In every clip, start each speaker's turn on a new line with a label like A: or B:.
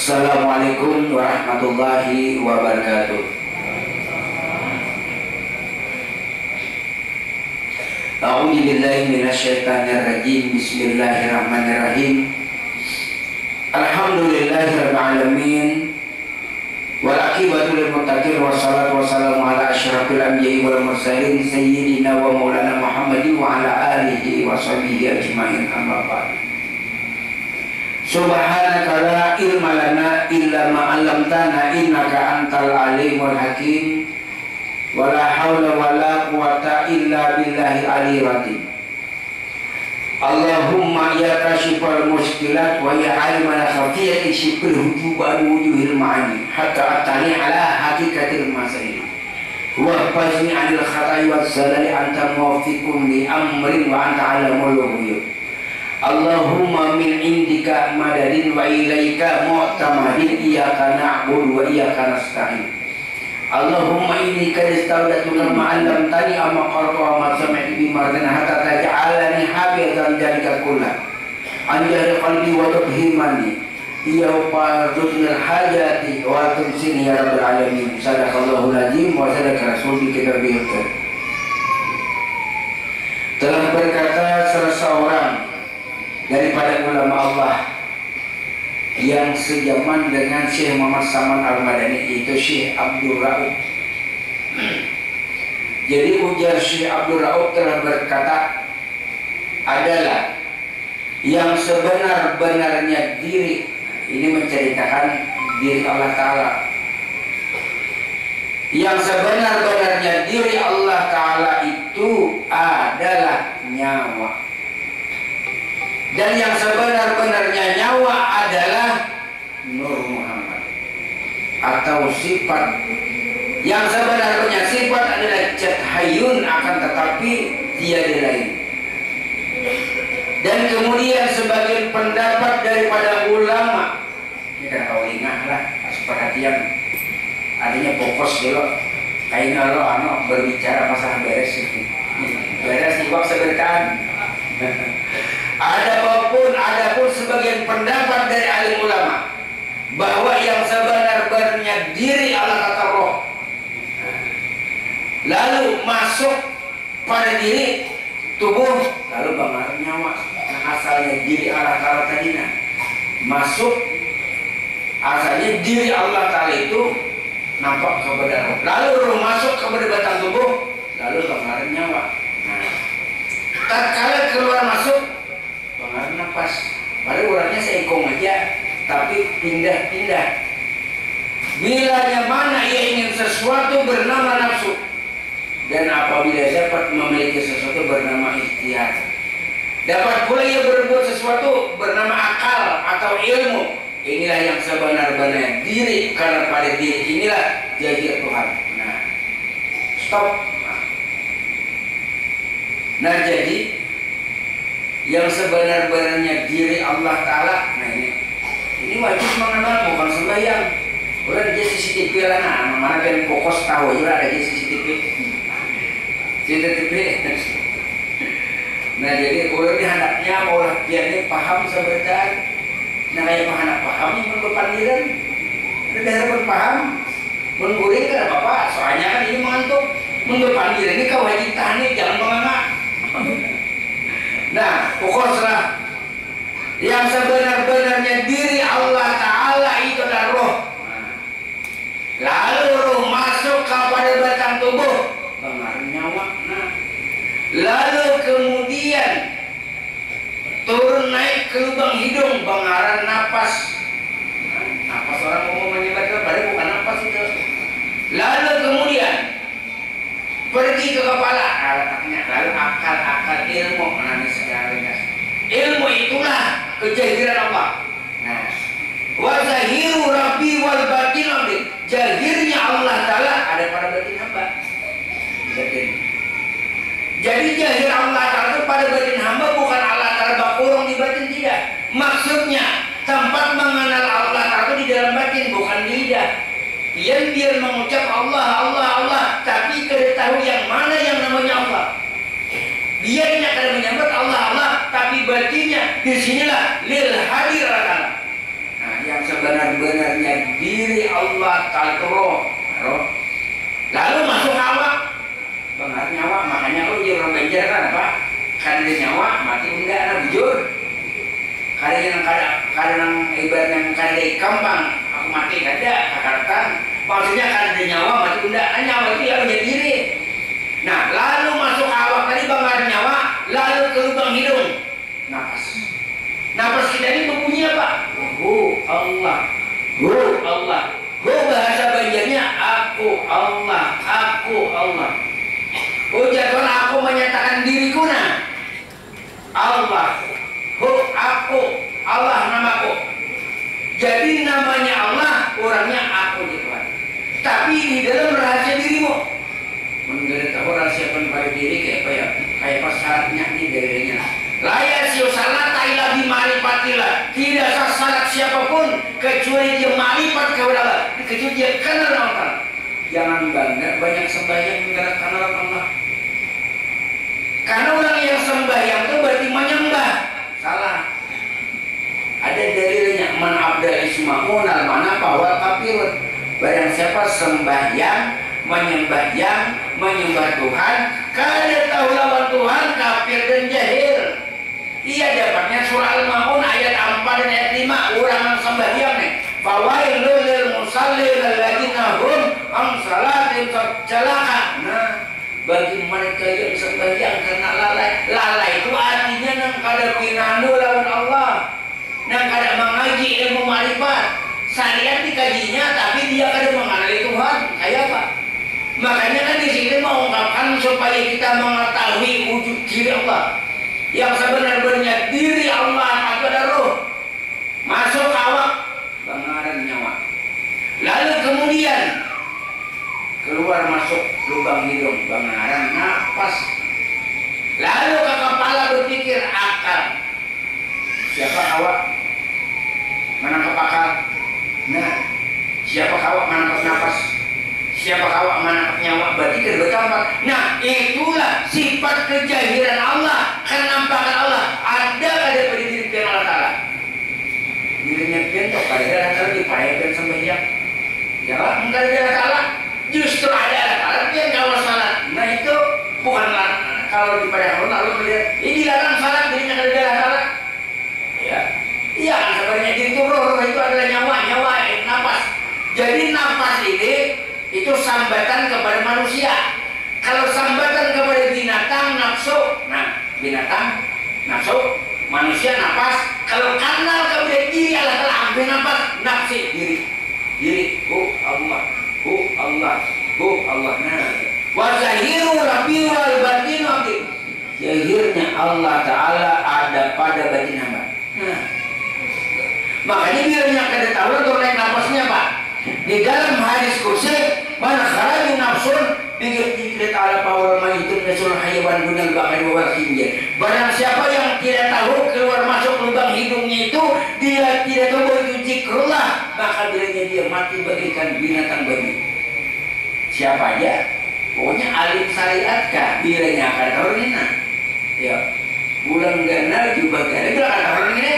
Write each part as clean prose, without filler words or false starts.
A: Assalamualaikum warahmatullahi wabarakatuh. A'udzu billahi minasyaitonir rajim. Bismillahirrahmanirrahim. Alhamdulillahirabbil alamin. Wal aqibatu lil muttaqin wassalatu wassalamu ala asyrafil anbiya'i wal mursalin sayyidina wa maulana Muhammadin wa ala alihi wa sahbihi ajmain. Amma ba'd. Subhanaka la ilma lana illa ma 'allamtana innaka antal alimul hakim. Wala haula wala quwata illa billahil aliyyil azim. Allahumma ya kashifal muskilat wa ya aliman khafiyati shibul hujub wujuhil ma'ani hatta atani ala haqiqatil masail wa fazni 'anil khata'i waz zalali anta muwaffiqun li amrin wa anta alamul ghuyub. Allahumma min indika madadin wa ilaika mu'tamadin iyyaka na'budu wa iyyaka nasta'in. Allahumma inni qad istawdatu kama 'allamtani amma qara'tu wa sami'tu bima hatta taj'alani hafizan dzalika kullah anjari qalbi wa tufhimani ya fardul hajati wa tumsini ya rabbal alamin. Sadaqallahul azim wa sadaqa rasulul kitabil karim. Telah berkata salah seorang daripada ulama Allah yang sejaman dengan Syekh Muhammad Saman Al-Madani, itu Syekh Abdul Rauf. Jadi ujar Syekh Abdul Rauf telah berkata, adalah yang sebenar-benarnya diri, ini menceritakan diri Allah Ta'ala, yang sebenar-benarnya diri Allah Ta'ala itu adalah nyawa. Dan yang sebenar-benarnya nyawa adalah Nur Muhammad atau sifat. Yang sebenarnya sifat adalah Cathayun, akan tetapi tiada lain. Dan kemudian sebagian pendapat daripada ulama, ini kan kau ingat lah, perhatian, adanya fokus dulu. Kayaknya lo berbicara masalah beres itu, beres iwak seberkaan. Adapun sebagian pendapat dari alim ulama bahwa yang sebenar-benarnya diri Allah kata roh, lalu masuk pada diri tubuh, lalu bangar nyawa. Nah, asalnya diri Allah Ta'ala tadinya masuk, asalnya diri Allah Ta'ala itu nampak kepada roh, lalu roh masuk kepada batang tubuh, lalu bangar nyawa. Nah, tatkala keluar masuk pengaruh nafas, pada orangnya seekong aja, tapi pindah-pindah. Bilanya mana ia ingin sesuatu bernama nafsu, dan apabila dapat memiliki sesuatu bernama ikhtiar. Dapat pula ia berbuat sesuatu bernama akal atau ilmu. Inilah yang sebenar-benarnya diri, karena pada diri inilah jadi Tuhan. Nah, stop. Nah, jadi yang sebenar-benarnya diri Allah Ta'ala, nah ini wajib mengenal, bukan sembahyang. Udah ada CCTV lah, nah mana kan fokus tahu juga ada CCTV. Nah jadi udah dihandapnya olah biarnya paham sebentar. Nah kayak anak paham yang berpandiran, ada daerah berpaham, mengguring kan apa-apa. Soalnya kan ini mengantuk, berpandiran ini kau wajib tahan nih, jangan mengamak. Nah, pokoknya yang sebenar-benarnya diri Allah Ta'ala itu adalah roh. Lalu roh masuk kepada batang tubuh, bangar nyawa. Nah, lalu kemudian turun naik ke lubang hidung, bangaran napas. Nah, napas orang umum menyebabkan, padahal bukan napas itu. Lalu kemudian pergi ke kepala, lalu akal ilmu menangis secara ringkas. Ilmu itulah kejahiran Allah. Nah, wa zahiru rabbi wal batin abdi, jahirnya Allah Ta'ala ada pada batin hamba. Batin. Jadi jahir Allah Ta'ala itu pada batin hamba, bukan Allah Ta'ala bakurung di batin, tidak. Maksudnya tempat mengenal Allah Ta'ala itu di dalam batin, bukan di lidah. Biar mengucap Allah, Allah, Allah, tapi ketahui yang mana yang namanya Allah. Biarnya akan menyebut Allah, Allah, tapi batinnya disinilah lil hadir Allah. Nah, yang sebenar-benar Allah kalturo. Lalu masuk hawa, bengar nyawa, makanya lu jurang banjar kan apa? Kan ada nyawa, mati enggak ada bujur. Kadang ibaratnya kada kambang, aku mati kada, kakatan. Maksudnya kada nyawa, mati enggak, nyawa itu yang menjadi diri. Nah, lalu masuk hawa tadi bengar nyawa, lalu ke lubang hidung, napas. Napas kita ini berbunyi apa? Hu Allah, Hu Allah. Hu bahasa Banjarnya aku Allah, aku Allah. Ucapan aku menyatakan diriku nah Allah. Hu aku Allah namaku. Jadi namanya Allah, orangnya aku di Tuhan. Tapi di dalam rahasia dirimu, menggeret tahu rahasia pada diri kayak apa ya? Kayak pas syaratnya nih darinya. Laya siu salat ila bi ma'rifatillah. Tidak sah salat siapapun kecuali dia ma'rifat kepada Allah, kecuali dia kenal Allah. Jangan bangga banyak sembahyang menggeret kenal Allah. Karena orang yang sembahyang itu berarti menyembah. Salah. Ada dalilnya man abdal ismaun al mana bahwa kafirun. Barang siapa sembahyang menyembah Tuhan, kada tahu lawan Tuhan, kafir dan jahil. Ia dapatnya surah Al-Maun ayat 4 dan ayat 5. Orang yang sembahyang nih, fawailul lil musallin alladzina hum an salatihim celaka. Nah, bagi mereka yang sembahyang karena lalai itu artinya nang kada pinanu lawan Allah, nang kada mengaji ilmu ma'rifat. Syariat dikajinya tapi dia kada mengenali Tuhan. Kayak apa? Makanya kan di sini mengungkapkan supaya kita mengetahui wujud diri Allah. Yang sebenarnya diri Allah itu ada roh. Masuk awak, bengaran nyawa. Lalu kemudian keluar masuk lubang hidung, bengaran napas. Lalu ke kepala berpikir akal. Siapa awak? Menangkap akal. Nah, siapa awak menangkap napas? Siapa awak menangkap nyawa? Berarti bertambah. Nah, itulah sifat kejahiran Allah, kenampakan Allah. Ada pada diri Allah Ta'ala. Dirinya bentuk pada Allah Ta'ala dipayakan sembahyang. Jawab enggak ada Allah Ta'ala. Justru ada Allah Ta'ala yang kalau salat. Nah itu bukanlah kalau di pada Allah lalu melihat ini dilarang salat dirinya ada Allah Ta'ala. Ya, iya kan sebenarnya diri itu roh itu adalah nyawa nafas. Jadi nafas ini itu sambatan kepada manusia. Kalau sambatan kepada binatang nafsu, nah binatang nafsu, manusia nafas. Kalau kanal kepada diri Allah telah ambil nafas, nafsi diri. Allah, Allah. Nah, wa zahiru rabbi wal batin abdi. Zahirnya Allah Ta'ala ada pada batin hamba. Nah, makanya bilangnya kada tahu untuk naik nafasnya Pak. Di dalam hadis kursi mana kharaju nafsun pikir dikira ta'ala pawal mayitun nasul hayawan dunal bakari wal khinjir. Barang siapa yang tidak tahu keluar masuk lubang hidungnya itu, dia tidak tahu itu zikrullah, maka bilangnya dia mati bagaikan binatang babi. Siapa aja? Pokoknya alim syariat kah? Bilangnya akan tahu ini. Ya, bulan ganal juga gara bila akan tahu ini.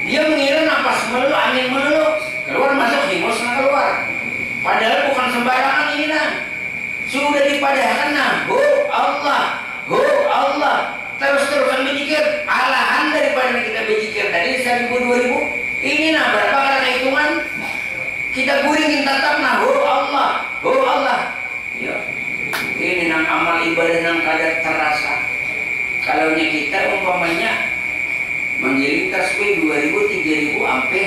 A: Dia mengira nafas melulu, angin melulu, keluar masuk hingus keluar. Padahal bukan sembarangan ini nah. Sudah dipadahkan nah. Allah. Terus-terusan berzikir. Alahan daripada kita berzikir tadi 1000 2000. Ini nah berapa kali hitungan? Kita guringin tetap nah. Allah. Ya. Ini nang amal ibadah nang kada terasa. Kalau kita umpamanya menggiring tasbih 2000 3000 ampe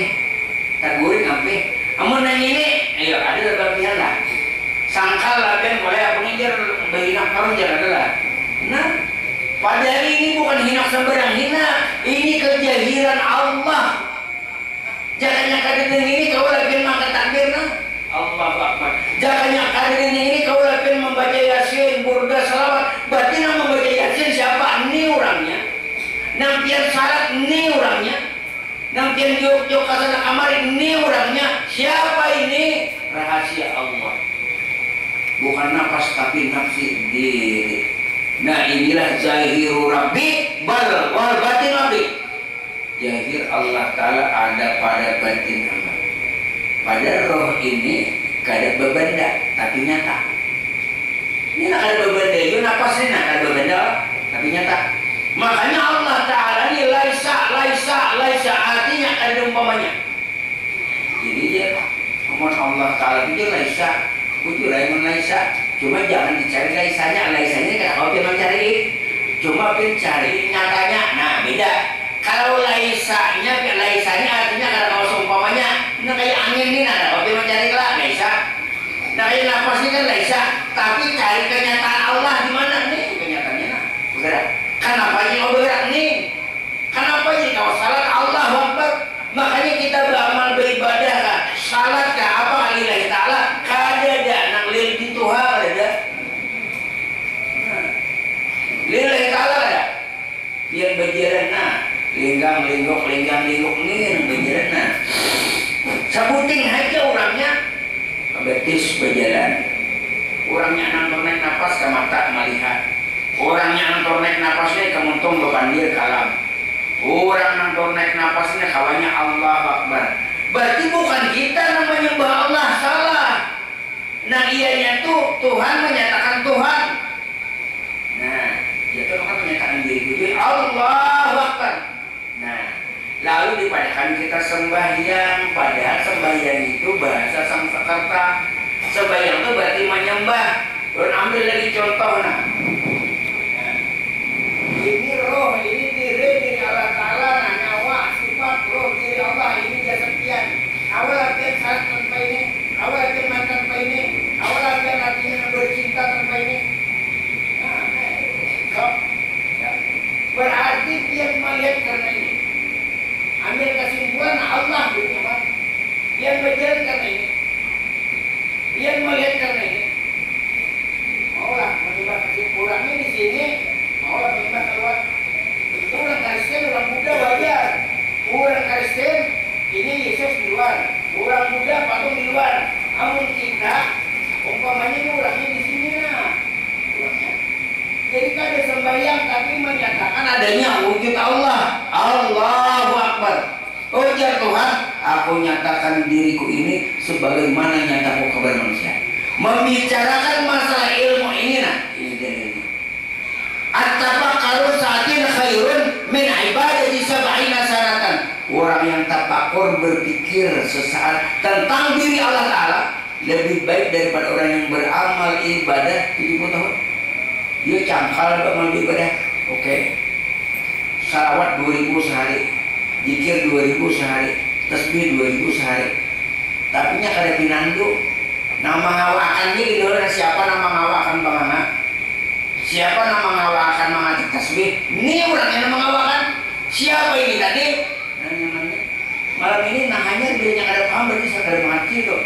A: terguring ampe. Amun nang ini, ayo ada bagian lah. Sangkal lah kan boleh aku ngejar berhinak kamu jangan adalah. Nah, pada hari ini bukan hinak sembarang hina, ini kejahiran Allah. Jangannya kadang ini kau lagi mangkat takbir nah. Allahu Akbar. Jangannya kadang ini kau lagi membaca Yasin, burda, salawat. Berarti yang membaca Yasin siapa? Ini orangnya. Nampian salat ini orangnya. Nampian yuk kasana kamar ini orangnya. Siapa ini? Rahasia Allah. Bukan nafas tapi nafsi diri. Nah inilah zahiru rabbi wal batin rabbi. Zahir Allah Ta'ala ada pada batin hamba. Padahal roh ini kada bebenda tapi nyata. Ini nak ada bebenda itu napas ini nak ada bebenda tapi nyata. Makanya Allah Ta'ala ini laisa artinya ada umpamanya. Jadi dia ngomong Allah Ta'ala itu laisa, kudu laisa. Cuma jangan dicari laisanya kan kau memang cari. Cuma cari nyatanya. Nah beda. Kalau laisanya artinya karena kau seumpamanya. Nah kayak angin ini ada kau memang cari lah laisa. Nah kayak nafas ini kan laisa. Tapi cari kenyataan Allah di mana nih kenyataannya nah. Bergerak. Kenapa ini kau bergerak nih? Kenapa ini kau salat Allahu Akbar? Makanya kita beramal beribadah kah? Salat kah? Apa lillahi ta'ala? Kada ada nang lil Tuhan ada. Lillahi ta'ala ada. Biar berjalan nah. Linggang linggok nih yang berjalan nah. Sebuting aja orangnya betis berjalan. Orangnya nang naik nafas ke mata melihat. Orangnya nang naik nafasnya ke muntung bepandir kalam. Orang nang naik nafasnya kawannya Allah Akbar. Berarti bukan kita yang menyembah Allah, salah. Nah ianya tuh Tuhan menyatakan Tuhan. Nah dia tuh kan menyatakan diri itu Allah Akbar. Nah lalu dipadakan kita sembahyang. Padahal sembahyang itu bahasa Sanskerta. Sembahyang itu berarti menyembah. Ambil lagi contoh nah. Ini roh, ini diri Allah Ta'ala, nah nyawa, sifat, roh, diri Allah, ini dia sekian. Awal latihan saat tanpa ini, awal latihan mantan tanpa ini, awal latihan artinya bercinta tanpa ini. Nah, ya. Berarti dia melihat karena ini. Ambil kesimpulan Allah gitu kan. Dia berjalan karena ini. Dia melihat karena ini. Maulah menimba kesimpulannya di sini. Orang beriman keluar. Orang Kristen, orang Buddha wajar. Orang Kristen ini Yesus di luar. Orang Buddha patung di luar. Namun kita umpamanya ini orangnya di sini nah. Orangnya. Jadi kan ada sembahyang tapi menyatakan adanya wujud Allah. Allahu Akbar. Ujar Tuhan, aku nyatakan diriku ini sebagaimana nyataku kepada manusia. Membicarakan masalah ilmu ini nah. Ini dalilnya. At-tafakkaru sa'atin khairun min ibadati sab'ina sanatan. Orang yang tafakur berpikir sesaat tentang diri Allah Ta'ala lebih baik daripada orang yang beramal ibadah 70 tahun. Dia cangkal beramal ibadah. Oke. Salawat 2000 sehari, zikir 2000 sehari, tasbih 2000 sehari. Tapi nya kada pinandu. Nama ngawakannya gitu siapa nama ngawakan bangana? Siapa nama ngawakan mengaji tasbih? Ini orang yang nama ngawakan. Siapa ini tadi? Nanya. Malam ini nahanya dia ada paham berarti saya kada mengerti tuh.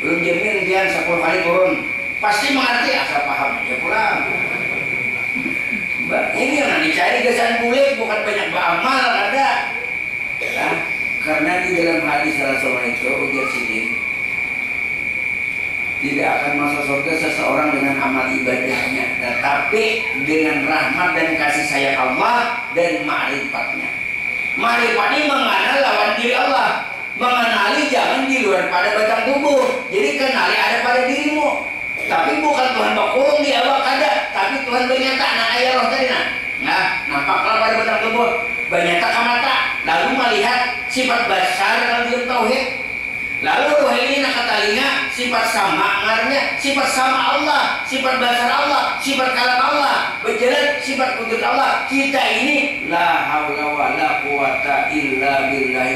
A: Belum jamin dia 10 kali turun. Pasti mengerti asal paham aja pulang. Ini yang dicari kesan kulit bukan banyak beramal ada. Nah, karena di dalam hadis Rasulullah itu ujar sidin. Tidak akan masuk surga seseorang dengan amal ibadahnya, tetapi dengan rahmat dan kasih sayang Allah dan ma'rifatnya. Ma'rifat ini mengenal lawan diri Allah. Mengenali jangan di luar pada batang tubuh. Jadi kenali ada pada dirimu. Tapi bukan Tuhan berkurung di awak kada, tapi Tuhan bernyata. Nah ayat roh tadi nah, nampaklah pada batang tubuh. Bernyata ke mata, lalu melihat sifat besar dalam dalam tauhid. Lalu roh ini nak telinga sifat sama ngarnya, sifat sama Allah, sifat dasar Allah, sifat kalam Allah, berjalan sifat kudus Allah. Kita ini la haula wala quwata illa billah.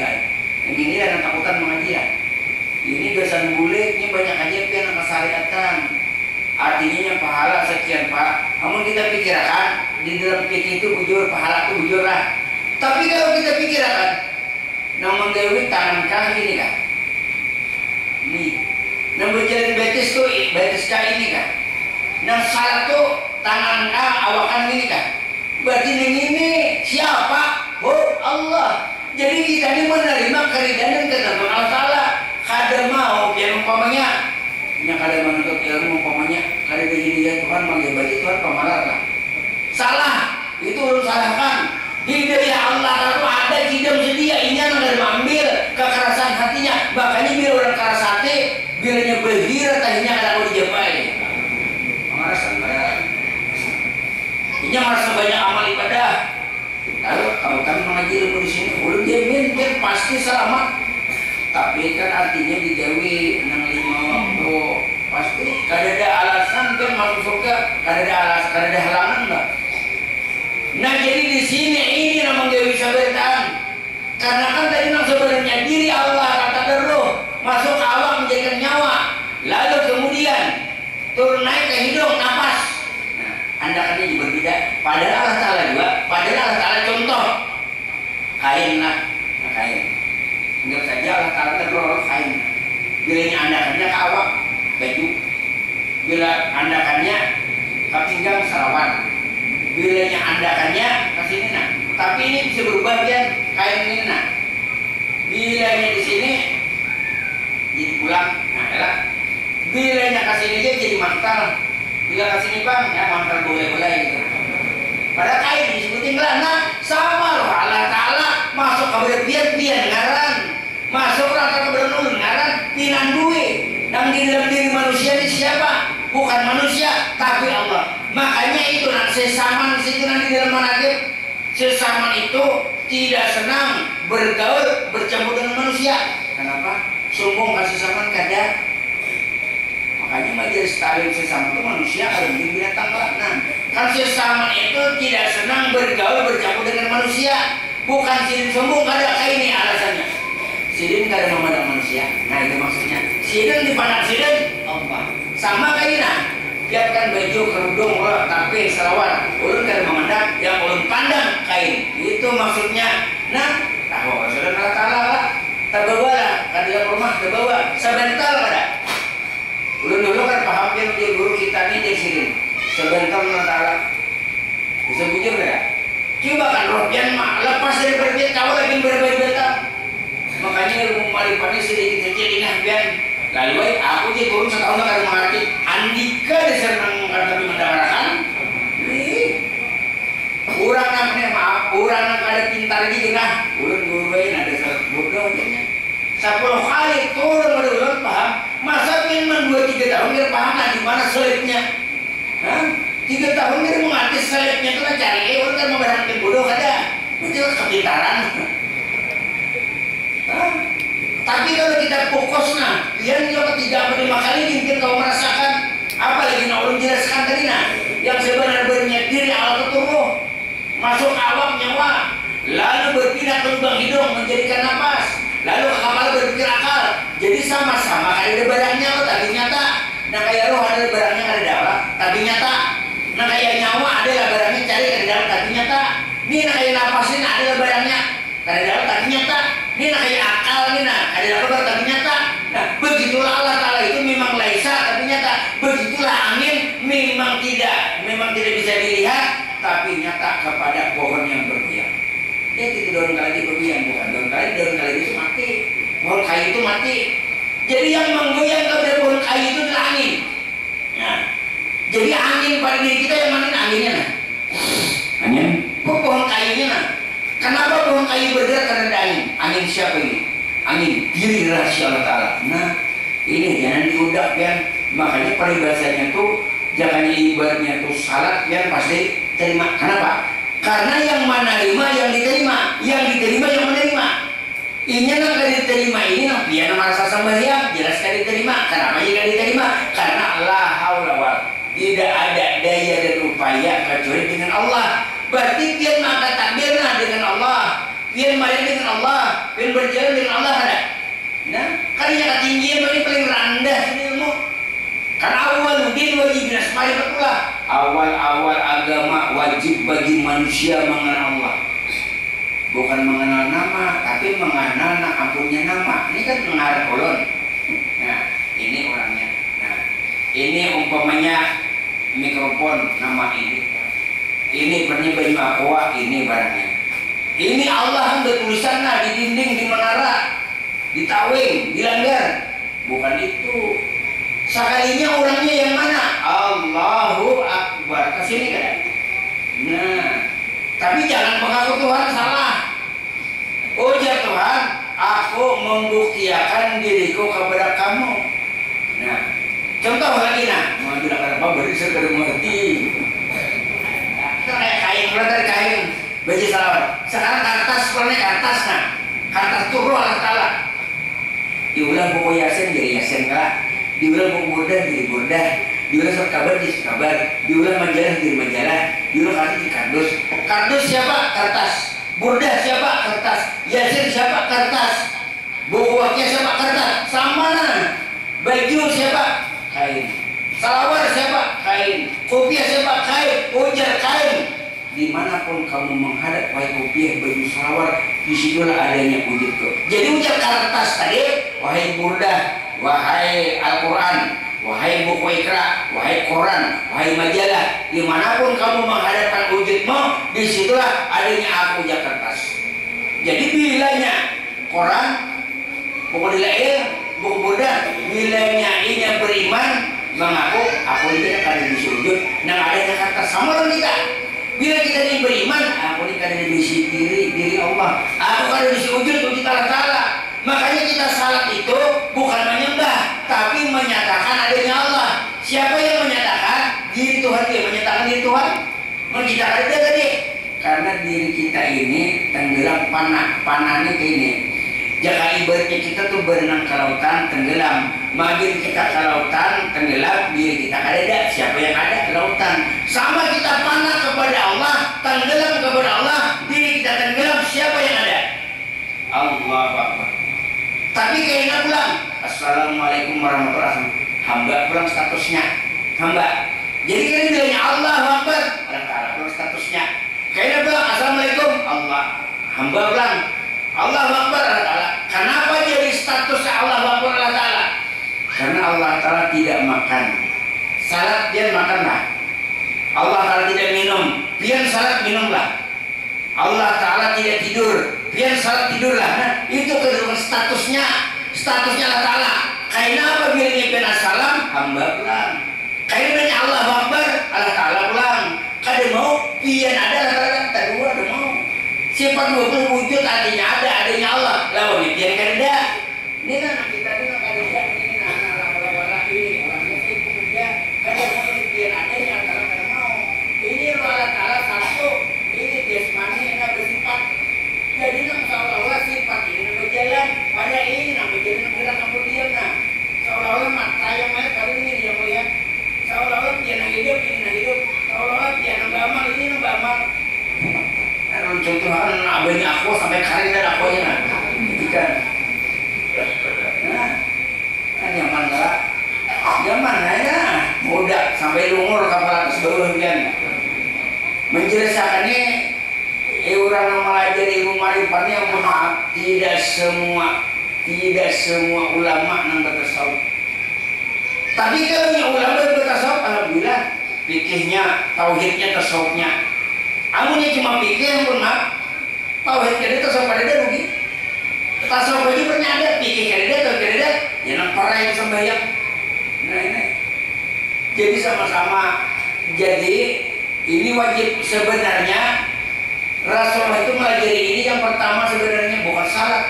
A: Yang ini ada takutan mengaji ya. Ini gasan buliknya banyak aja pian ang kesariatan. Artinya yang pahala sekian pak. Namun kita pikirkan di dalam fikih itu bujur pahala itu bujur lah. Tapi kalau kita pikirkan, namun dewi tangan kah ini kah? Nih, nang berjalan betis tuh betis kah ini kah? Nang salah tuh tangan kah awakan ini kah? Berarti ini siapa? Oh Allah. Jadi kita ini menerima keridhaan dan ketentuan Allah Ta'ala. Kada mau yang umpamanya yang kada menuntut ilmu umpamanya kada hidayah Tuhan menghibati Tuhan pemalar lah. Salah, itu harus salahkan. Hidayah Allah itu ada hidam sedia, ini yang harus mengambil kekerasan hatinya. nya merasa banyak amal ibadah. Lalu kalau kami mengaji ilmu di sini, ulun jamin kan pasti selamat. Tapi kan artinya digawi 65 waktu pasti kada ada alasan kan masuk surga, kada ada halangan enggak. Nah jadi di sini ini namanya gawi sabetan. Karena kan tadi nang sebenarnya diri Allah kata deruh masuk ke awak menjadikan nyawa, lalu kemudian turun naik ke hidung napas. Nah, andakannya juga berbeda. Padahal Allah Taala juga, padahal Allah Taala contoh kain lah, nah, kain. Anggap saja Allah Taala terus kain. Bilanya andakannya ke awak baju, bila andakannya ke pinggang sarawan, bilanya andakannya ke sini nah. Tapi ini bisa berubah biar kain ini nah. Bilanya di sini jadi pulang, nah elah. Bilanya ke sini dia jadi mantel. Bila ke sini bang, ya mantel boleh-boleh gitu. Pada kain disebutin gelana sama loh. Allah Taala masuk ke berpian-pian ngaran, masuk rata ke berenul ngaran, pinan duit. Dan di dalam diri manusia ini siapa? Bukan manusia, tapi Allah. Makanya itu nak sesaman situ nanti dalam manakib. Sesaman itu tidak senang bergaul bercampur dengan manusia. Kenapa? Sombong kasih saman kada. Makanya majelis taklim sesama itu manusia kalau menjadi binatang lah. Kan sesaman itu tidak senang bergaul bercampur dengan manusia. Bukan sidin sombong kada kayak ini alasannya. Sidin kada memandang manusia. Nah itu maksudnya. Sidin dipandang sidin Allah. Sama kayak ini. Biarkan baju, kerudung, tapi selawat ulun kada memandang, yang ulun pandang kain. Itu maksudnya. Nah, tahu Rasulullah Allah Ta'ala lah terbawa lah, kada dalam rumah terbawa sebentar kada. Ulun dulu kan paham yang dia guru kita ini dari sini sebentar Allah Ta'ala bisa bujur kada? Coba kan rohbian mak lepas dari berbiat kau lagi berbiat. Makanya ilmu ma'rifatnya sedikit saja dengan bian. Lalu aku jadi turun setahun kada mengerti. Andika disenang kada mendapatkan. Urang namanya maaf, urang yang kada pintar lagi genah. Ulun guruin ada bodoh jadinya. 10 kali turun pada ulun paham. Masa pian 2-3 tahun dia paham lah di mana selipnya. Hah? 3 tahun dia mengerti selipnya itu kan cari. Ulun kan memberangkan bodoh kada. Itu kepintaran. Hah? Tapi kalau kita fokus nah, yang juga 3-5 kali mungkin kau merasakan apa lagi nak ulun jelaskan tadi nah, yang sebenarnya diri Allah tubuh masuk awam nyawa, lalu berpindah ke lubang hidung menjadikan napas, lalu ke kepala berpikir akal. Jadi sama-sama kayak ada barangnya loh, tapi nyata. Nah kayak roh ada barangnya ada dalam, tapi nyata. Nah kayak nyawa ada barangnya cari ke dalam, tapi nyata. Ini nah kayak napasin ada barangnya ada dalam, tapi nyata. Ini nah kayak akal ini nah ada dalam, tapi nyata. Nah begitulah Allah Ta'ala itu memang laisa, tapi nyata. Begitulah angin memang tidak bisa dilihat, tapi nyata kepada pohon yang bergoyang. Dia itu daun kaladi bergoyang, bukan daun kaladi itu mati. Pohon kayu itu mati. Jadi yang menggoyang kepada pohon kayu itu adalah angin. Nah, jadi angin pada diri kita yang mana anginnya nah? Angin. Kok pohon kayunya nah? Kenapa pohon kayu bergerak karena ada angin? Angin siapa ini? Angin diri rahasia Allah Ta'ala. Nah, ini jangan diudak kan. Makanya peribahasanya tuh jangan ibaratnya tuh salat biar pasti terima. Kenapa? Karena yang menerima yang diterima, yang diterima yang menerima. Ini yang gak diterima ini yang biar merasa sembahyang jelas gak diterima. Kenapa jika diterima? Karena Allah haulawal tidak ada daya dan upaya kecuali dengan Allah. Berarti biar maka takbirna dengan Allah, biar mari dengan Allah, biar berjalan dengan Allah ada. Nah, karena ketinggian ini paling rendah ilmu. Karena awal din wajib nasmari betulah. Awal-awal agama wajib bagi manusia mengenal Allah. Bukan mengenal nama, tapi mengenal ampunnya nama. Ini kan mengarah kolon. Nah, ini orangnya. Nah, ini umpamanya mikrofon nama ini. Ini pernah baju aqua, ini barangnya. Ini Allah yang tulisan di dinding, di menara, di tawing, di langgar. Bukan itu. Sekalinya orangnya yang mana? Allahu Akbar. Kesini kan? Nah, tapi jangan mengaku Tuhan salah. Oh ya Tuhan, aku membuktikan diriku kepada kamu. Nah, contoh lagi nah, mau tidak ada apa beri saya mengerti. Kayak baca salawat. Sekarang kertas sebenarnya kertas nah, kertas turun Allah Taala. Diulang buku Yasin jadi Yasin kala, diulang buku Burdah jadi Burdah, diulang surat kabar jadi kabar, diulang majalah jadi majalah, diulang kardus jadi kardus. Kardus siapa? Kertas. Burdah siapa? Kertas. Yasin siapa? Kertas. Buku wakil siapa? Kertas. Sama nah. Baju siapa? Kain. Salawar siapa? Kain. Kopiah siapa? Kain. Ujar kain. Dimanapun kamu menghadap wahai kopiah, baju salawar, disitulah adanya wujudku. Jadi ujar kertas tadi, wahai Burdah, wahai Al-Quran, wahai buku Iqra, wahai Quran, wahai majalah, dimanapun kamu menghadapkan wujudmu, disitulah adanya aku ujar kertas. Jadi bilanya Quran, buku Dilail, buku Burdah, bilanya ini beriman, mengaku aku ini akan disujud, nang adanya kertas sama orang kita. Bila kita ini beriman, aku ini kada diisi diri Allah. Aku kada diisi wujud Allah Taala. Makanya kita salat itu bukan menyembah, tapi menyatakan adanya Allah. Siapa yang menyatakan? Diri Tuhan dia menyatakan diri Tuhan. Menciptakan dia tadi. Karena diri kita ini tenggelam panahnya kayak ini. Jika ibaratnya kita tuh berenang ke lautan tenggelam, makin kita ke lautan tenggelam, diri kita ada. Siapa yang ada? Lautan. Sama kita panah kepada Allah, tenggelam kepada Allah, diri kita tenggelam, siapa yang ada? Allah Akbar. Tapi kayaknya pulang, Assalamualaikum warahmatullahi wabarakatuh. Hamba pulang statusnya, hamba. Jadi kayaknya bilangnya Allah Akbar, Allah Ta'ala pulang statusnya. Kayaknya pulang, Assalamualaikum, Allah. Hamba pulang, Allah Akbar, Allah Ta'ala. Kenapa jadi statusnya Allah Akbar, Allah Ta'ala? Karena Allah Ta'ala tidak makan. Salat dia makanlah. Allah Ta'ala tidak minum, biar salat minumlah. Allah Ta'ala tidak tidur, biar salat tidurlah. Nah, itu kedudukan statusnya Allah Ta'ala. Karena apa bilangnya bin salam, hamba pulang. Karena bilangnya Allah Akbar, Allah Ta'ala pulang. Kada mau, biar ada Allah Ta'ala, tak dua ada mau. Sifat 20 wujud artinya adanya Allah. Lawan biar kada. Ini kan kita ini kada ini anak ini orangnya itu kerja kada mau biar adanya Allah kada mau. Ini Allah Ta'ala satu, ini jasmani yang bersifat. Jadi seolah-olah sifat ini berjalan, pada ini berjalan gerak kemudian seolah-olah mata yang mana kali ini dia melihat, seolah-olah dia nak hidup ini nak hidup, seolah-olah dia nambah amal ini nambah amal. Contohan abangnya aku sampai karir dan aku ya kan. Nah, nyaman ya, muda sampai lumur kapal atas bawah kan. Menjelaskan ini, orang mempelajari ilmu marifatnya, maaf, tidak semua ulama yang bertasawuf. Tapi kalau ulama bertasawuf, alhamdulillah, fikihnya, tauhidnya, tasawufnya. Amunnya cuma pikir pun maaf, tauhidnya dia tasawuf ada rugi. Tasawuf aja pernah ada, pikirnya dia, tauhidnya dia, ya nampak yang sembahyang. Nah ini, jadi sama-sama. Jadi ini wajib sebenarnya. Rasulullah itu melajari ini yang pertama sebenarnya bukan salat.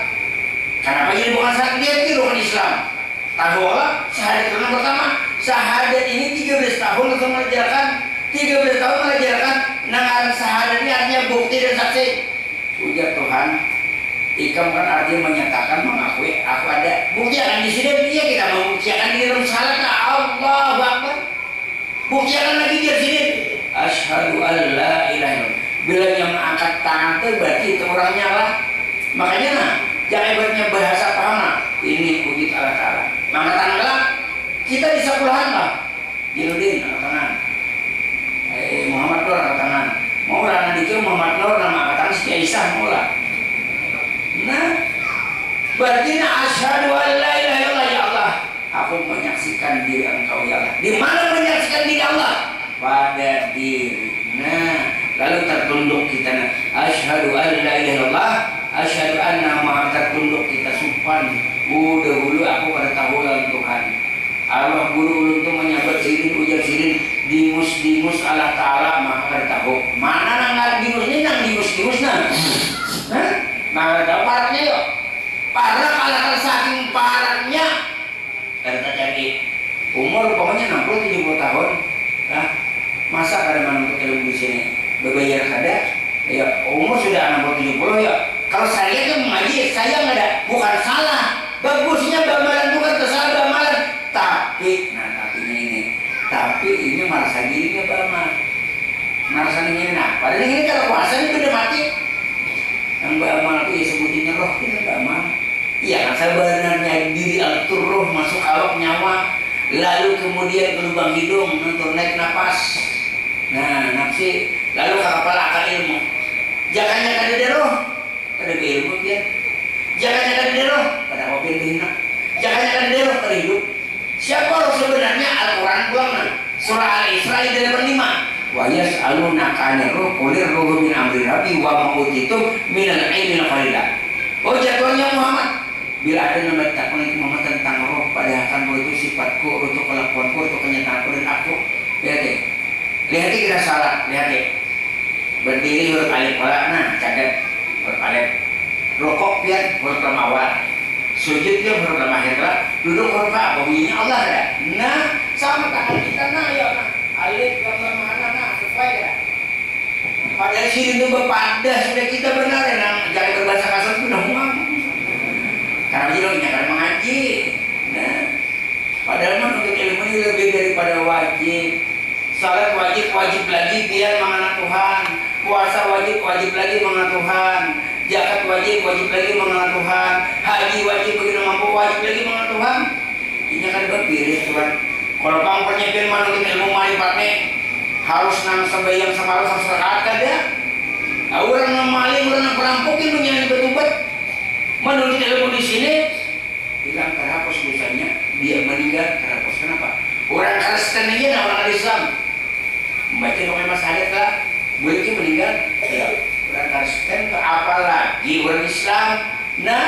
A: Kenapa jadi bukan salat? Dia itu rukun Islam. Tahu Allah, syahadat yang pertama. Syahadat ini 13 tahun Rasul mengajarkan. 13 tahun mengajarkan. Nangan syahadat ini artinya bukti dan saksi. Ujar Tuhan, ikam kan artinya menyatakan, mengakui aku ada. Buktikan di sini dia kita membuktikan di dalam salat. Allahu Akbar. Buktikan lagi di sini. Asyhadu an la ilaha illallah. Bila yang mengangkat tangan itu berarti itu orangnya lah. Makanya jangan ibaratnya bahasa paham lah. Ini wujud Allah Ta'ala. Maka tangan lah, kita bisa puluhan lah. Yudin angkat tangan, Muhammad Nur angkat tangan. Mau lah nanti Muhammad Nur nama angkat tangan si Aisyah mau lah. Nah, berarti asyhadu an la ilaha illallah ya Allah. Aku menyaksikan diri Engkau ya Allah. Di mana menyaksikan diri Allah? Pada diri. Nah, lalu tertunduk kita, asyhadu an la ilaha illallah, asyhadu anna Muhammad, tertunduk kita supan. Dahulu aku pada tahu lalu Tuhan. Allah guru untuk menyebut sirin, ujar sirin, dimus Allah Ta'ala, maka pada tahu. Mana nang dimus ini, nang dimus nah. Maka ada paraknya yuk. Parak alasan saking paraknya. Dan terjadi umur pokoknya 60-70 tahun. Nah, masa kada manut ilmu di sini berbayar kada Ya umur sudah 60-70 ya. Kalau saya tuh mengaji, saya nggak ada, bukan salah. Bagusnya bamalan bukan tersalah bamalan. Tapi, nah tapinya ini. Tapi ini merasa dirinya bamal. Merasa ini, nah padahal ini kalau puasa itu udah mati. Yang bamal itu ya sebutinnya roh, kita bamal. Iya kan sebenarnya diri atur roh masuk awak nyawa. Lalu kemudian ke lubang hidung untuk naik nafas. Nah nafsi. Lalu ke kepala akal ilmu. Jangannya kada roh, kada ilmu dia. Jangannya kada roh, kada opin bina. Jangannya kada roh, kada hidup. Siapa roh sebenarnya? Al-Quran pulang surah Al-Isra ayat 5. Wa yas'aluna 'anil ruh qulir ruhu min amri rabbi wa ma utitu minal ilmi qalila. Oh jatuhnya Muhammad. Bila ada nama takun itu Muhammad tentang roh, padahal kan roh itu sifatku, untuk kelakuanku, untuk kenyataanku dan aku. Lihat deh. Lihat deh kita salah, lihat deh. Berdiri huruf alif pala, nah catat huruf alif. Rokok pian huruf lam awal. Sujud dia huruf lam akhir lah. Duduk huruf apa? Bunyinya Allah ada. Nah, sama tangan kita nah ya nah. Alif lam mana nah sesuai ya. Padahal sini itu berpadah sudah kita benar ya nah. Jangan berbahasa kasar sudah muam. Karena dia jangan mengaji. Nah, padahal menuntut ilmu ini lebih daripada wajib. Salat wajib lagi biar mengenal Tuhan. Puasa wajib lagi mengenal Tuhan. Zakat wajib lagi mengenal Tuhan. Haji wajib begitu mampu wajib lagi mengenal Tuhan. Ini kan berpilih Tuhan. Kalau kamu penyepil menuntut ilmu marifatnya harus nang sembahyang semalam 100 rakaat kada. Orang memaling, orang perampokin punya betul-betul. Menuntut ilmu di sini bilang terhapus dosanya, dia meninggal terhapus. Kenapa? Orang Kristen aja orang Islam membaca doa syahadat lah, boleh meninggal. Ya, orang Kristen ke apalagi orang Islam. Nah,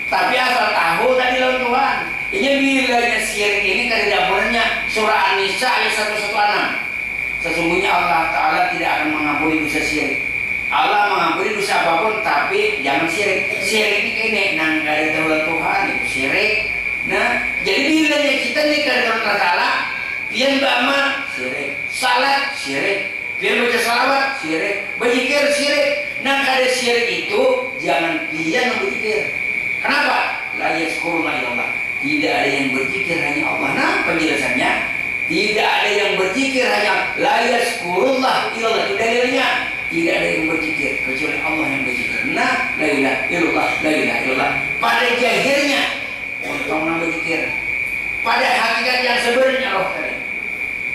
A: tapi asal tahu tadi lawan Tuhan. Ini bilanya syirik ini dari dapurnya surah An-Nisa ayat 116. Sesungguhnya Allah Ta'ala tidak akan mengampuni dosa syirik. Allah mengampuni dosa apapun, tapi jangan syirik. Syirik ini nang dari Tuhan itu syirik. Nah, jadi bilanya kita nih kalau Allah Ta'ala pian beramal syirik, salat syirik, pian baca salawat syirik, berzikir syirik. Nah, kada syirik itu jangan pian berzikir. Kenapa? La yazkuruna illallah. Tidak ada yang berzikir hanya Allah. Nah, penjelasannya tidak ada yang berzikir hanya la yazkurullah illallah. Itu dalilnya. Tidak ada yang berzikir kecuali Allah yang berzikir. Nah, la ilaha illallah, la ilaha illallah. Pada jahirnya untuk nama berzikir. Pada hakikat yang sebenarnya roh tadi.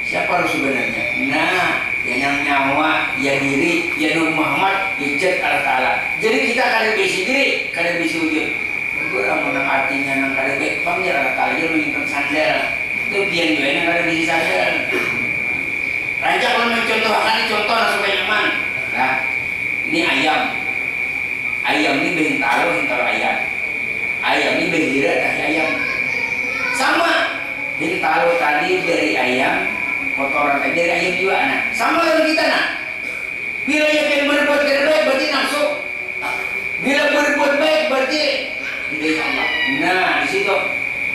A: Siapa roh sebenarnya? Nah, yang nyawa, ya diri, ya Nur Muhammad, ya Jad Allah Ta'ala. Jadi kita kada bisi diri, kada bisi wujud. Kurang menang artinya nang kada baik panggil Allah Ta'ala dia mengintam sandal. Itu pian gue nang kada bisi sandal. Rancak kalau mencontohkan ini contoh supaya nyaman. Nah, ini ayam. Ayam ini behintalo ayam. Ayam ini behira dari ayam. Sama. Hintalo tadi dari ayam, kotoran tadi dari ayam juga. Nah, sama dengan kita nah. Bila yang berbuat baik berarti nafsu. Bila berbuat baik berarti hidayah Allah. Nah, di situ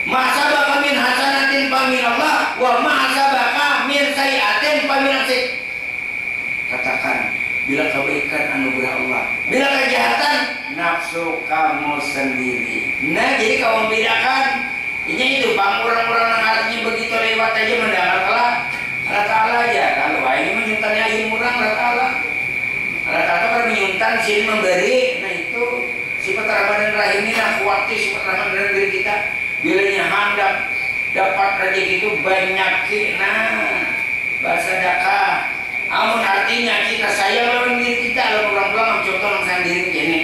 A: ma'asabaka min hasanatin famin Allah wa ma'asabaka min sayiatin famin nafsik. Katakan, bila kebaikan anugerah Allah, bila kejahatan nafsu kamu sendiri. Nah, jadi kamu bedakan. Ini itu bang orang-orang yang artinya begitu lewat aja mendengar Allah Ta'ala aja. Kalau ini menyuntannya ilmu orang Allah Ta'ala. Allah Ta'ala kan menyuntan sini memberi. Nah itu sifat Rahman dan Rahim ini lah kuatnya sifat Rahman dan diri kita. Bilanya handap dapat rezeki itu banyak. Nah bahasa dakah. Amun artinya kita sayang lawan diri kita, lawan orang-orang contoh yang sayang diri ini.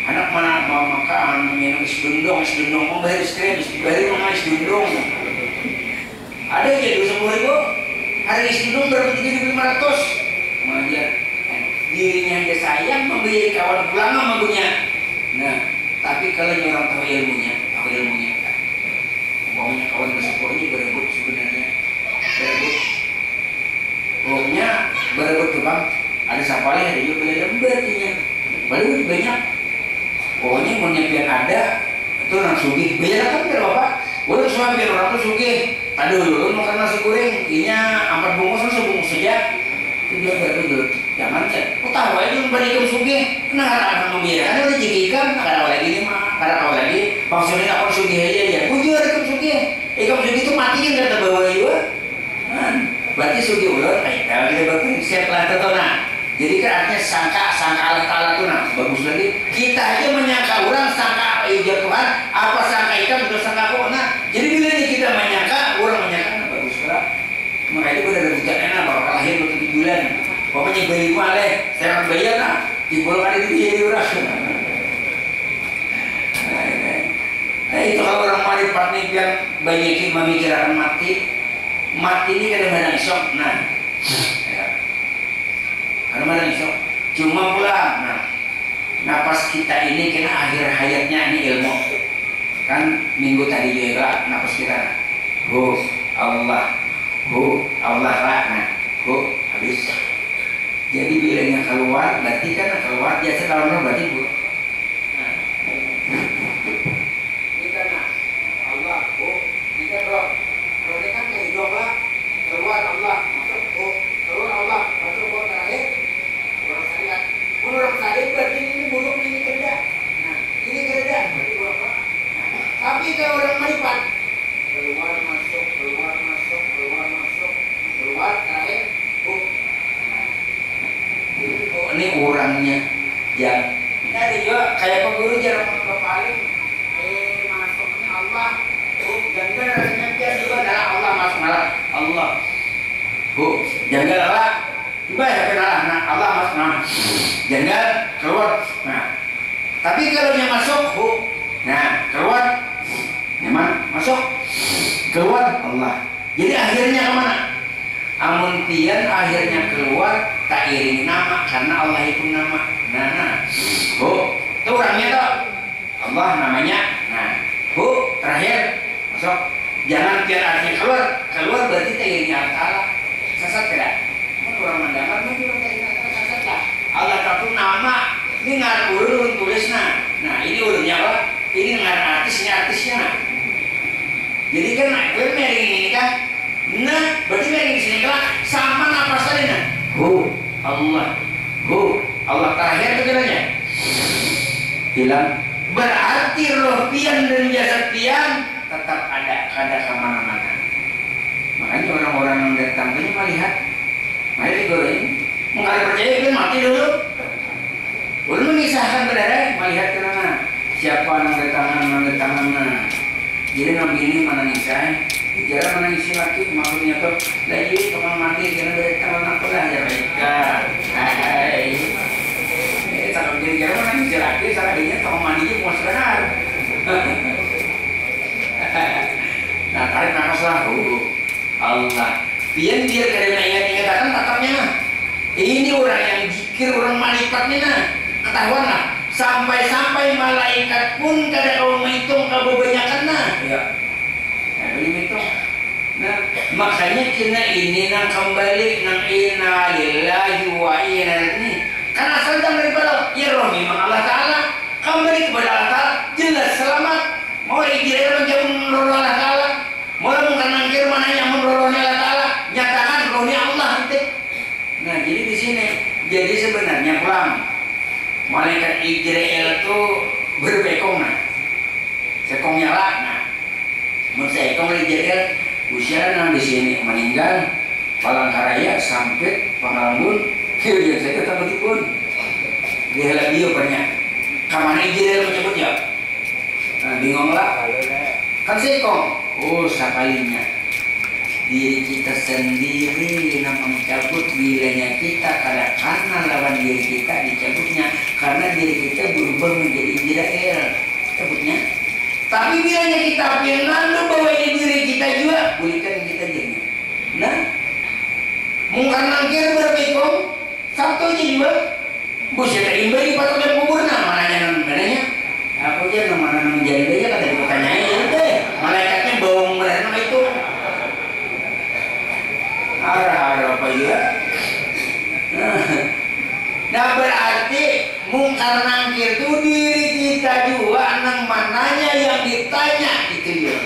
A: Anak mana mau makan minum es dundong mau bayar es krim, bayar mau es dundong. Ada aja 20.000, harga es dundong berapa 3.500. Kemudian dirinya dia sayang membeli kawan pulang sama punya. Nah, tapi kalau orang tahu ilmunya, maunya kawan bersyukur ini berebut sebenarnya, berebut. Pokoknya berebut tuh bang, ada sapalnya, ada juga beli lembarnya, baru banyak. Pokoknya mau nyepian ada itu nang sugih biar kan biar bapak udah semua biar orang tuh sugih tadi dulu makan nasi goreng inya 4 bungkus langsung bungkus saja itu dia baru dulu Jangan cek. Kok tahu aja balik ke sugi? Nah ada pembira kan udah jigikan. Ada lagi nih mah. Ada tahu lagi. Maksudnya apa sugi aja dia. Bujur ke sugi. Ikan sugi itu matiin kata bawa juga. Berarti sugi ulur. Kalau kita berprinsip lah tetona. Jadi kan artinya sangka Allah Taala tuh nah bagus lagi. Kita aja menyangka orang sangka ijab Tuhan. Apa sangka ikan sudah sangka kok. Nah jadi bila kita menyangka orang menyangka nah bagus lah. Makanya gue udah bukan enak bakal lahir untuk 7 bulan. Pokoknya bayi maleh, saya bayar nah, dibolongkan itu jadi orang. Nah itu kalau orang marifat nih yang banyak memikirkan mati ini kadang-kadang isok. Nah, kadang-kadang isok. Cuma pula, nah pas kita ini kena akhir hayatnya ini ilmu. Kan minggu tadi juga napas kita. Allah lah, nah, habis. Jadi bilangnya keluar, berarti kan keluar biasa kalau berarti bu. Nah, ini kan Allah, ini kan roh ini kan kehidupan lah, keluar Allah, masuk keluar Allah, masuk terakhir orang syariat. Orang syariat berarti ini buruk ini kerja. Nah, ini kerja berarti buruk. Tapi kalau orang marifat keluar masuk, keluar terakhir ini orangnya yang ada juga kayak peguru jarang paling masuknya Allah janggal rasanya dia juga adalah Allah masuk malah Allah janggal Allah tiba ya kenalah nah Allah masuk nah janggal keluar nah tapi kalau dia masuk nah keluar nyaman masuk keluar Allah jadi akhirnya kemana? Amun pian akhirnya keluar tak iring nama karena Allah itu nama. Nah, itu orangnya tuh Allah namanya. Nah, terakhir masuk. Jangan pian artinya keluar berarti tak iring Allah. Sesat tidak? Orang mendengar mungkin orang tak iring Allah sesat lah. Allah satu nama ini ngar urun tulis nah ini urunnya apa? Ini ngar artisnya. Jadi kan gue mering ini kan. Nah, berarti dari sini kelak sama nafas tadi nah. Allah terakhir itu kiranya. Bilang berarti roh pian dan jasad pian tetap ada kemana-mana. Makanya orang-orang yang datang ini melihat, mari digoreng, mengkali percaya itu mati dulu. Belum mengisahkan berdarah, melihat ke mana siapa yang datang. Jadi nabi ini mana nisai. Jarang mana isi laki maksudnya tuh lagi teman mandi karena dari tangan apa lah ya mereka kalau jadi jarang mana isi laki salahnya teman mandinya mau sebentar nah tarik nafas lah Allah biar karena ingat-ingatan tatapnya ini orang yang zikir orang marifat nah ketahuan lah sampai malaikat pun kada kau menghitung kebanyakan nah ya itu. Nah, makanya kita ini nang kembali nang inna lillahi wa inna ilaihi. Karena asal daripada ya roh memang Allah Taala kembali kepada Allah Taala jelas selamat. Mau ikir menjauh Allah Taala, mau mengkanangkir mana yang menurut Allah Taala nyatakan rohnya Allah itu. Nah, jadi di sini jadi sebenarnya pulang malaikat Israel itu berbekong sekongnya lah. Saya kemarin Israel usia di sini meninggal Palangkaraya sampai Pangalambun yang saya kata begitu dia lagi banyak kamar Israel menyebutnya bingung lah kan sekong sekalinya diri kita sendiri yang mencabut bilanya kita karena lawan diri kita dicabutnya karena diri kita berubah menjadi Israel cabutnya. Tapi bilanya kita lalu bawa ini diri kita juga bolehkan kita jadi. Nah, mungkin nangkir berbekong Sabtu aja juga. Buset imbari patut dan kubur mananya Aku aja mana menjadi aja kata dipertanyain itu malaikatnya bawang merah itu. Arah apa ya? Nah berarti mungkar nangkir itu diri kita juga nang mananya yang ditanya itu ya.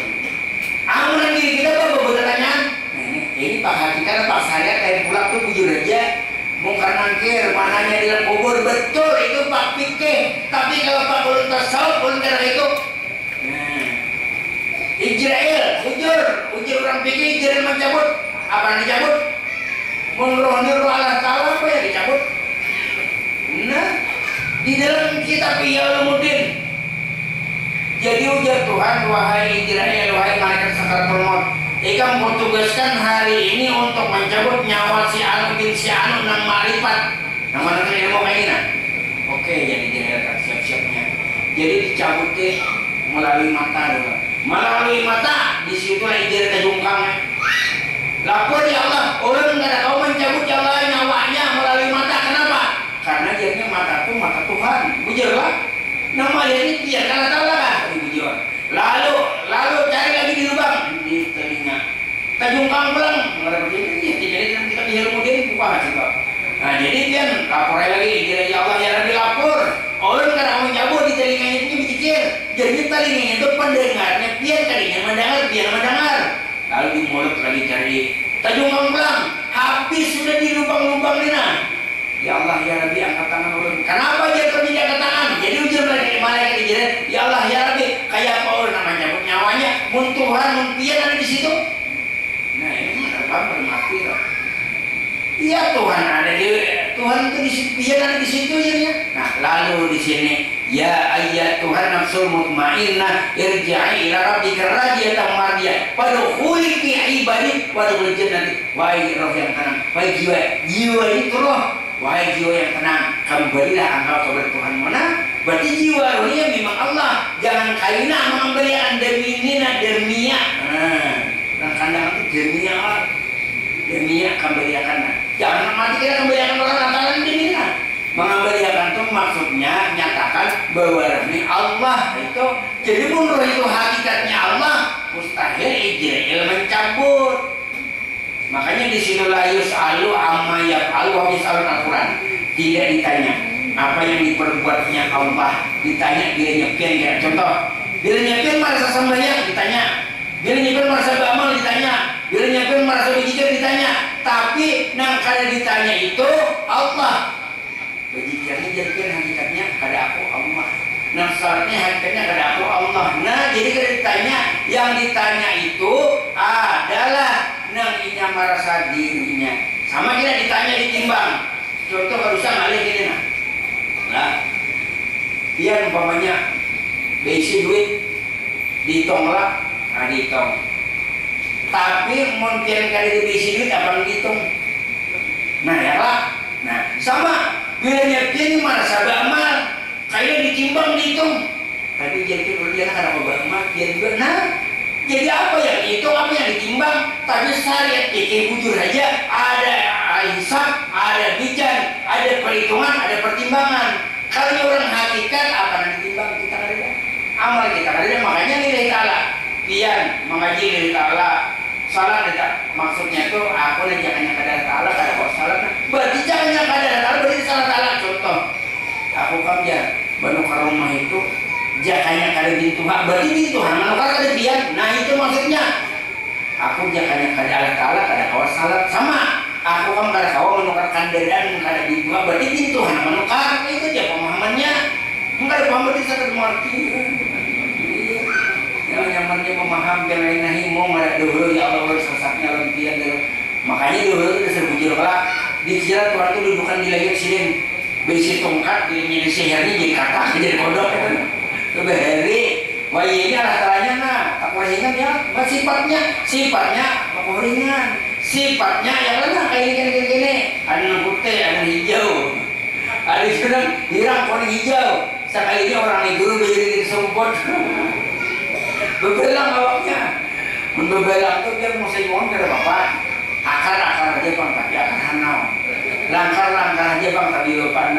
A: Amunan diri kita apa pertanyaan? Nah, ini Pak Hakikat Pak Syariat kayak pulang tuh bujur aja mungkar nangkir, mananya di dalam kubur, betul itu bab fikih. Tapi kalau bab ulum tasawuf, ulum darah itu, Ijrail, ujur orang fikih, Ijrail mencabut, apa yang dicabut? Menurut Allah Ta'ala apa yang dicabut? Nah, di dalam kitab Ihya Ulumuddin, jadi ujar Tuhan, wahai Ijrail, wahai malaikat sakaratul maut, ikam tugaskan hari ini untuk mencabut nyawa si anu bin si anu nang marifat, nang mana ilmu kayak gini. Oke, jadi Ijrail siap-siapnya. Jadi dicabut deh melalui mata dulu. Melalui mata, disitulah Ijrail kejungkangnya. Lapor ya Allah, orang nggak ada kau mencabut ya Allah nyawanya melalui mata. Kenapa? Karena jadinya mata itu mata Tuhan. Bujur lah. Nama ini biar karena tahu lah kan. Bujur. Lalu cari lagi di lubang di telinga. Tajungkang pulang. Nggak ada begini. Jadi kita di Ulumuddin buka nggak kok. Nah jadi pian lapor lagi. Ya Allah ya Rabbi lapor. Orang nggak ada mencabut di telinganya itu dipikir. Jadi telinganya itu pendengarnya pian kalinya mendengar pian mendengar. Lalu di mulut lagi cari tajungkang pulang. Habis sudah di lubang-lubang ini. Ya Allah ya Rabbi angkat tangan ulun. Kenapa dia terjadi angkat tangan? Jadi ujar malaikat Ijrail, ya Allah ya Rabbi, kayak apa ulun namanya nyabut nyawanya? Mun Tuhan, mun pian ada di situ. Nah ini apa bermati loh. Iya Tuhan ada di Tuhan itu di situ, pian ada di situ ya. Nah lalu di sini ya ayat Tuhan nafsul mutmainnah irji'i ila rabbika radiyatan mardiyah fadkhuli fi ibadi wadkhul jannati. Wahai roh yang tenang, wahai jiwa itu roh. Wahai jiwa yang tenang, kembalilah engkau kepada Tuhan mana? Berarti jiwa rohnya memang Allah. Jangan kaina mengembalikan demina demia. Nah, kandang itu demia, demia kembalikan. Jangan mati kita kembalikan orang lantaran demina. Mengembalikan itu maksudnya nyatakan bahwa rohnya Allah itu. Jadi pun roh itu hakikatnya Allah, mustahil Ijrail mencabut. Makanya di sini la yus'alu amma yaf'alu wa yus'alun Al-Quran. Tidak ditanya apa yang diperbuatnya Allah, ditanya bila nyepian ya. Contoh, bila nyepian merasa sembahyang ditanya, bila nyepian merasa beramal ditanya, bila nyepian merasa berzikir ditanya. Tapi nang kada ditanya itu Allah. Berzikirnya jadi hakikatnya kada aku Allah. Nang salatnya hakikatnya kada aku Allah. Nah, jadi kada ditanya, yang ditanya itu adalah nang inya merasa dirinya. Sama kita ditanya ditimbang. Contoh barusan ngalih gini nah. Lah, dia umpamanya besi duit dihitung lah, dihitung. Tapi mungkin kali besi duit apa dihitung? Nah ya lah. Nah sama bila nyepian merasa beramal, kayaknya ditimbang dihitung. Tapi jadi dia kan apa beramal dia juga nah. Jadi apa yang itu, apa yang ditimbang? Tapi syariat fikih bujur aja ada hisab, ada bijan, ada perhitungan, ada pertimbangan. Kalau orang hakikat apa yang ditimbang kita ada? Amal kita ada, makanya nilai ta'ala. Pian mengaji nilai ta'ala. Salat tidak maksudnya itu aku jangannya kada ta'ala, kada kok salat. Berarti jangannya kada ta'ala, berarti salah ta'ala. Contoh, aku kerja banu ke rumah itu jakanya kada bintu hak, berarti bintu hak manukar kada pian. Nah itu maksudnya aku jakanya kada Allah Ta'ala kada kawas salat. Sama aku kan kada kawas menukar kanderan kada bintu hak, berarti bintu hak manukar. Itu dia pemahamannya. Enggak ada paham berarti sakit marti. Yang nyamannya memaham yang lain nahi mau ada dulu ya Allah sesatnya lempian dulu. Makanya dulu itu dasar bujur kelak dikira Tuhan itu dudukan di layar silin besi tongkat jadi sihirnya jadi katak jadi kodok ya kan. Kebeheri, wah ini alat-alatnya nah, tak ringan ya, sifatnya aku ringan, sifatnya ya kan kayak gini, ada yang putih, ada yang hijau, ada yang sedang hirang kuning hijau, sekali ini orang itu berdiri di sumput, bebelang awaknya, bebelang tuh dia mau sejuang ke bapak, akar aja bang, tapi akar hanau, langkar aja bang, tapi lupa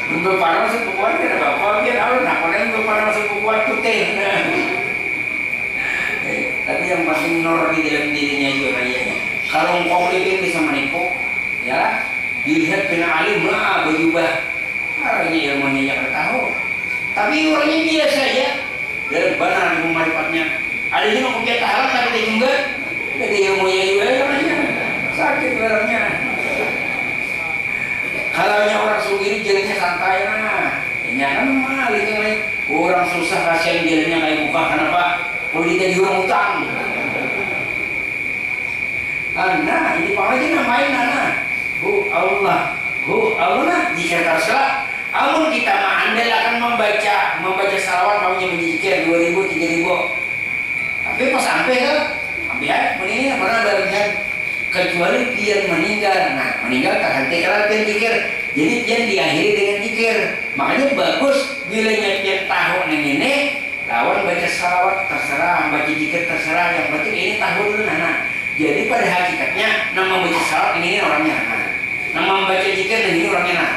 A: untuk para sepupuan kita bapak dia tahu nak orang untuk para sepupuan putih. Tapi yang paling nor di dalam dirinya itu rayanya. Kalau engkau lebih bisa menipu, ya dilihat kena alim lah berubah. Orangnya ilmunya jangan tahu. Tapi orangnya biasa ya. Dari benar ilmu marifatnya. Ada juga kegiatan halal tapi dia juga. Jadi ilmunya juga orangnya sakit orangnya. santai nah. Ya kan maling lain. Orang susah kasihan jalannya kayak buka kenapa? Kalau dia di orang utang. Nah, ini pangaji namain nah. Allah nah jika terserah. Amun kita ma'andal akan membaca salawat maunya menjikir 2000 3000. Tapi pas sampai kan, ambil meninggal pernah berlihat kecuali pian meninggal. Nah, meninggal tak henti kalau pian zikir. Jadi pian diakhiri dengan zikir. Makanya bagus bila pian tahu neng ini lawan baca salawat terserah, baca zikir terserah. Yang penting ini tahu dulu nah. Jadi pada hakikatnya nama baca salawat ini orangnya nah. Nama membaca zikir ini orangnya nah.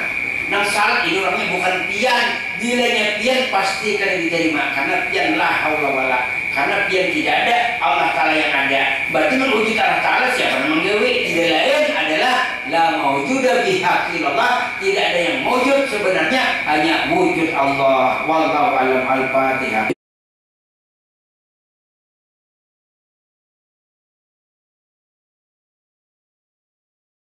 A: Nah salat ini orangnya bukan pian. Bilanya pian pasti akan diterima. Karena pian la haula wala. Karena pian tidak ada, Allah Ta'ala yang ada. Berarti menwujud Allah Ta'ala siapa yang menggawe? Tidak lain adalah la mawjuda bihaqillallah. Tidak ada yang mewujud sebenarnya, hanya wujud Allah. Wallahu alam. Al-Fatihah.